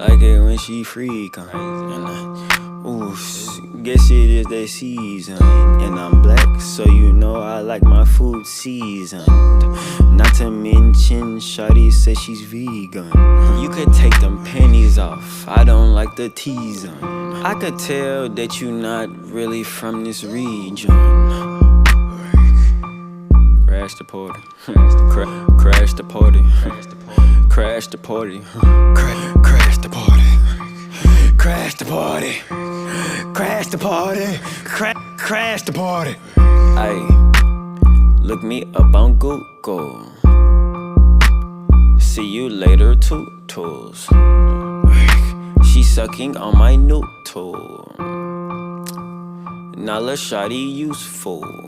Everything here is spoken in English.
Like it when she freakin'. Ooh, guess it is that season. And I'm black, so you know I like my food seasoned. Not to mention, shawty says she's vegan. You could take them panties off, I don't like the teasing. I could tell that you not really from this region. Crash the party, crash the party, crash the party, crash the party, crash the party, crash the party, crash the party. Ay, look me up on Google. See you later, tootles. She sucking on my new tool. Now let shawty useful.